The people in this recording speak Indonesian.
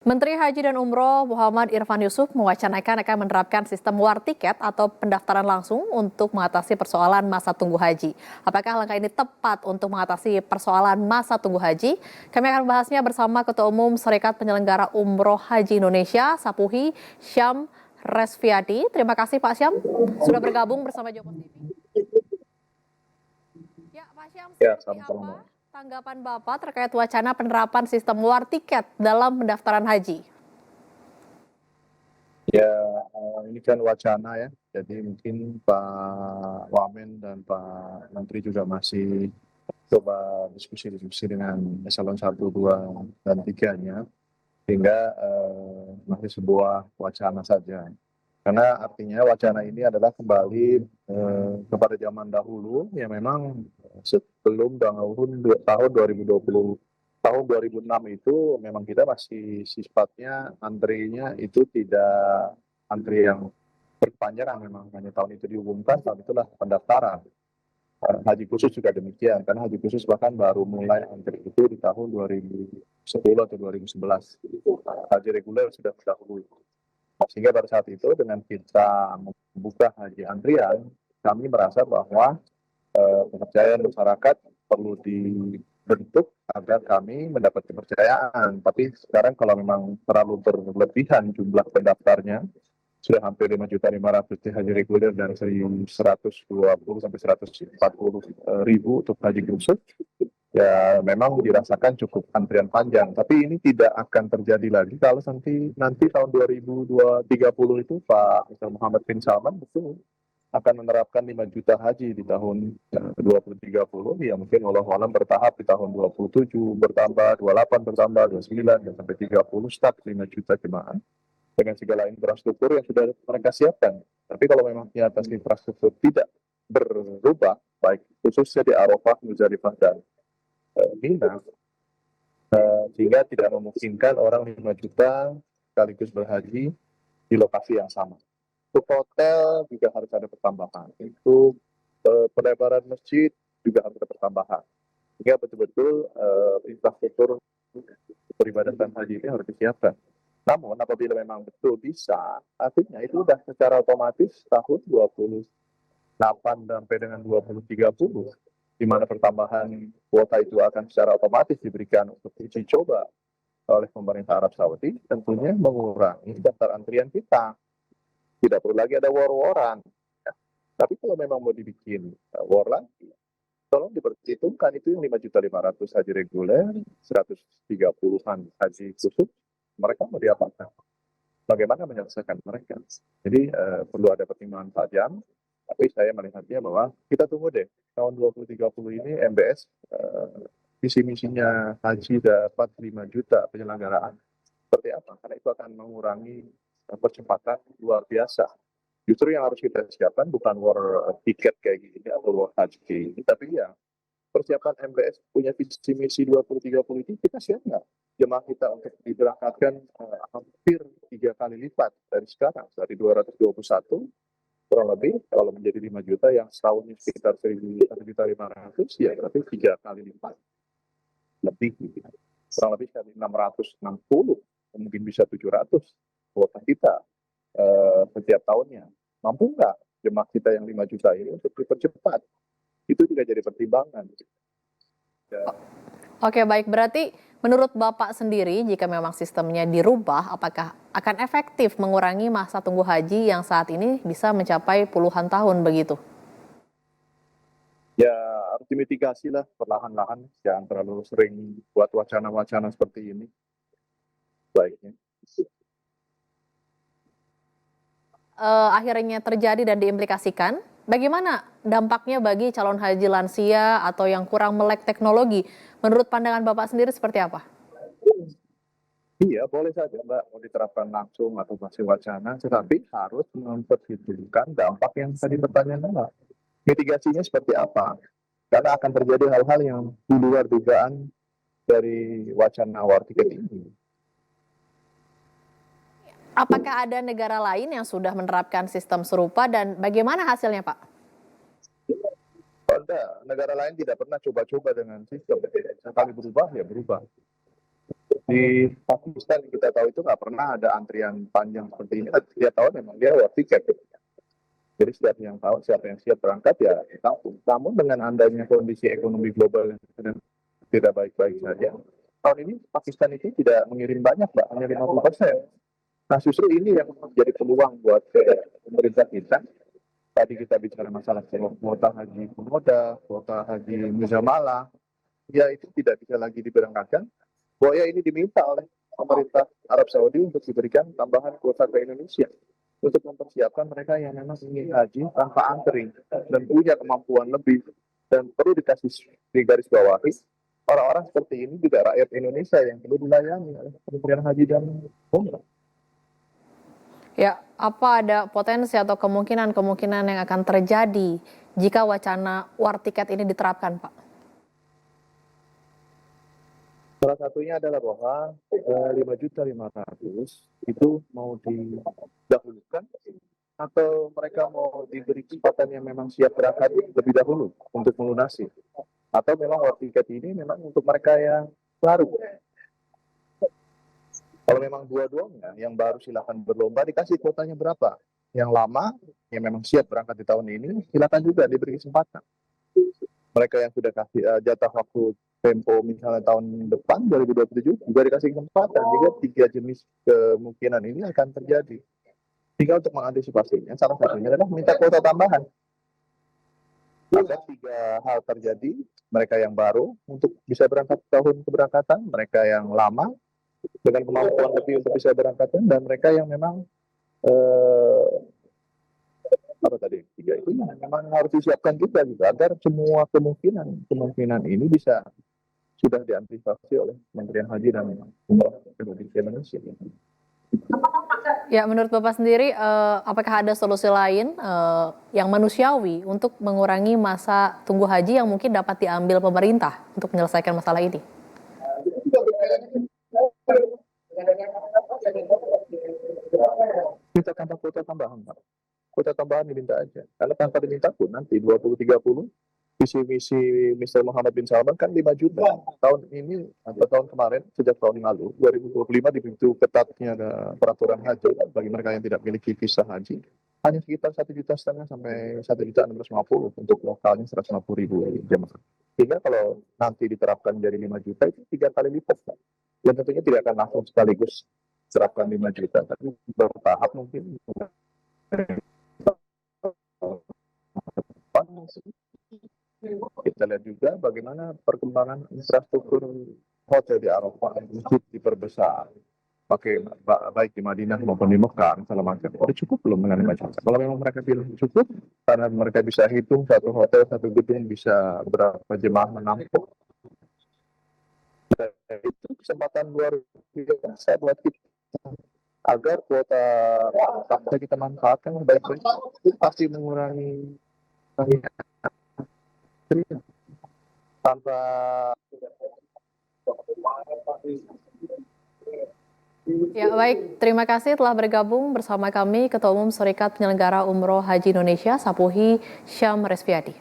Menteri Haji dan Umroh Muhammad Irfan Yusuf mewacanakan akan menerapkan sistem war tiket atau pendaftaran langsung untuk mengatasi persoalan masa tunggu haji. Apakah langkah ini tepat untuk mengatasi persoalan masa tunggu haji? Kami akan membahasnya bersama Ketua Umum Serikat Penyelenggara Umroh Haji Indonesia, Sapuhi Syam Resviadi. Terima kasih Pak Syam sudah bergabung bersama Joko TV. Ya, Pak Syam, seperti apa tanggapan Bapak terkait wacana penerapan sistem war tiket dalam pendaftaran haji? Ya, ini kan wacana ya, jadi mungkin Pak Wamen dan Pak Menteri juga masih coba diskusi dengan eselon 1, 2, dan 3-nya, sehingga masih sebuah wacana saja. Karena artinya wacana ini adalah kembali kepada zaman dahulu, yang memang sebelum tahun 2020, tahun 2006 itu memang kita masih sifatnya antrinya itu tidak antri yang berkepanjangan, memang hanya tahun itu diumumkan, tahun itulah pendaftaran. Haji khusus juga demikian, karena haji khusus bahkan baru mulai antri itu di tahun 2010 atau 2011. Haji reguler sudah terdahulu. Sehingga pada saat itu dengan kita membuka haji antrian, kami merasa bahwa kepercayaan masyarakat perlu dibentuk agar kami mendapat kepercayaan. Tapi sekarang kalau memang terlalu berlebihan jumlah pendaftarnya, sudah hampir 5.500.000 di haji reguler dan 120 sampai 140 ribu untuk haji khusus, ya memang dirasakan cukup antrian panjang. Tapi ini tidak akan terjadi lagi kalau nanti tahun 2030 itu Pak Muhammad bin Salman betul akan menerapkan 5 juta haji di tahun 2030, ya mungkin Allah alam bertahap di tahun 27 bertambah, 28 bertambah, 29 dan sampai 30 start 5 juta jemaah dengan segala infrastruktur yang sudah mereka siapkan. Tapi kalau memang di atas infrastruktur tidak berubah, baik khususnya di Arafah, Muzdalifah dan Mina, sehingga tidak memungkinkan orang 5 juta sekaligus berhaji di lokasi yang sama. Untuk hotel juga harus ada pertambahan. Untuk pelebaran masjid juga harus ada pertambahan. Sehingga betul-betul infrastruktur peribadatan haji ini harus disiapkan. Namun apabila memang betul bisa, artinya itu sudah secara otomatis tahun 28 sampai dengan 2030, di mana pertambahan kuota itu akan secara otomatis diberikan untuk uji coba oleh pemerintah Arab Saudi, tentunya mengurangi daftar antrian kita. Tidak perlu lagi ada war-waran. Ya. Tapi kalau memang mau dibikin war lagi, tolong diperhitungkan itu yang 5.500.000 haji reguler, 130-an haji khusus, mereka mau diapakan? Bagaimana menyelesaikan mereka? Jadi perlu ada pertimbangan tajam, tapi saya melihatnya bahwa kita tunggu deh, tahun 2030 ini MBS visi misinya haji dapat 5 juta penyelenggaraan. Seperti apa? Karena itu akan mengurangi percepatan luar biasa. Justru yang harus kita siapkan bukan war tiket kayak gini atau war haji kayak gini, tapi ya persiapan MBS punya visi misi 2030 ini kita siap nggak? Jemaah kita untuk diberangkatkan hampir 3 kali lipat dari sekarang, dari 221 kurang lebih, kalau menjadi 5 juta yang setahunnya sekitar 1.500, ya berarti 3 kali lipat lebih, kurang lebih 660, mungkin bisa 700 kuota kita setiap tahunnya. Mampu nggak jemaah kita yang 5 juta ini untuk dipercepat? Itu juga jadi pertimbangan. Oke, baik. Berarti menurut Bapak sendiri, jika memang sistemnya dirubah, apakah akan efektif mengurangi masa tunggu haji yang saat ini bisa mencapai puluhan tahun begitu? Ya, harus dimitigasi lah perlahan-lahan. Jangan terlalu sering buat wacana-wacana seperti ini. Baiknya. Akhirnya terjadi dan diimplikasikan, bagaimana dampaknya bagi calon haji lansia atau yang kurang melek teknologi? Menurut pandangan Bapak sendiri seperti apa? Iya, boleh saja Mbak, mau diterapkan langsung atau masih wacana, tetapi harus memperhitungkan dampak yang tadi pertanyaan Mbak. Mitigasinya seperti apa? Karena akan terjadi hal-hal yang di luar dugaan dari wacana war tiket ini. Apakah ada negara lain yang sudah menerapkan sistem serupa dan bagaimana hasilnya, Pak? Ada negara lain tidak pernah coba-coba dengan sistem. Sekali berubah, ya berubah. Di Pakistan kita tahu itu nggak pernah ada antrian panjang seperti ini. Setiap tahun memang dia war tiket. Jadi setiap yang tahu siapa yang siap berangkat ya tampung. Namun dengan adanya kondisi ekonomi global yang sedang tidak baik-baik saja, tahun ini Pakistan itu tidak mengirim banyak, Mbak, hanya 50%. Nah, justru ini yang menjadi peluang buat pemerintah kita. Tadi kita bicara masalah kuota haji pemuda, kuota haji muzamalah, ya itu tidak bisa lagi diberangkatkan. Bahwa ya ini diminta oleh pemerintah Arab Saudi untuk diberikan tambahan kuota ke Indonesia untuk mempersiapkan mereka yang memang ingin haji tanpa antri dan punya kemampuan lebih. Dan perlu dikasih di garis bawahi, orang-orang seperti ini juga rakyat Indonesia yang perlu dilayani oleh Kementerian Haji dan Umrah. Ya, apa ada potensi atau kemungkinan-kemungkinan yang akan terjadi jika wacana war tiket ini diterapkan, Pak? Salah satunya adalah bahwa 5.500.000 itu mau didahulukan atau mereka mau diberi kesempatan yang memang siap berangkat lebih dahulu untuk melunasi, atau memang war tiket ini memang untuk mereka yang baru. Kalau memang dua-duanya, yang baru silakan berlomba dikasih kuotanya berapa. Yang lama yang memang siap berangkat di tahun ini silakan juga diberi kesempatan. Mereka yang sudah kasih jatah waktu tempo misalnya tahun depan 2027 juga dikasih kesempatan. Jika 3 jenis kemungkinan ini akan terjadi. Tinggal untuk mengantisipasinya, salah satunya adalah minta kuota tambahan. Agar 3 hal terjadi, mereka yang baru untuk bisa berangkat tahun keberangkatan, mereka yang lama dengan kemampuan lebih untuk bisa berangkatan, dan mereka yang memang apa tadi 3 itu memang harus disiapkan juga gitu, agar semua kemungkinan ini bisa sudah diantisipasi oleh Kementerian Haji dan Umrah Republik Indonesia. Ya, menurut Bapak sendiri, apakah ada solusi lain yang manusiawi untuk mengurangi masa tunggu haji yang mungkin dapat diambil pemerintah untuk menyelesaikan masalah ini? Kita tambah kuota tambahan, Pak. Kuota tambahan diminta aja. Karena tanpa diminta pun nanti 2030 visi misi Mr. Muhammad bin Salman kan 5 juta. Tahun ini atau tahun kemarin, sejak tahun lalu 2025 di pintu ketatnya ada peraturan haji bagi mereka yang tidak memiliki visa haji hanya sekitar 1,5 juta sampai 1.650.000 untuk lokalnya 150.000 jemaah. Sehingga kalau nanti diterapkan jadi 5 juta itu 3 kali lipat, Pak. Dan tentunya tidak akan langsung sekaligus terapkan 5 juta, tapi bertahap mungkin. Kita lihat juga bagaimana perkembangan infrastruktur hotel di Arafah, masjid diperbesar, baik di Madinah maupun di Mekah, segala macam. Udah cukup belum dengan 5 juta? Kalau memang mereka bilang cukup, karena mereka bisa hitung satu hotel, satu gedung bisa berapa jemaah menampung. Dan itu kesempatan luar biasa buat kita agar kuota bisa kita manfaatkan baik-baik. Itu pasti mengurangi tanpa. Ya, baik. Terima kasih telah bergabung bersama kami Ketua Umum Serikat Penyelenggara Umroh Haji Indonesia, Sapuhi Syam Resviadi.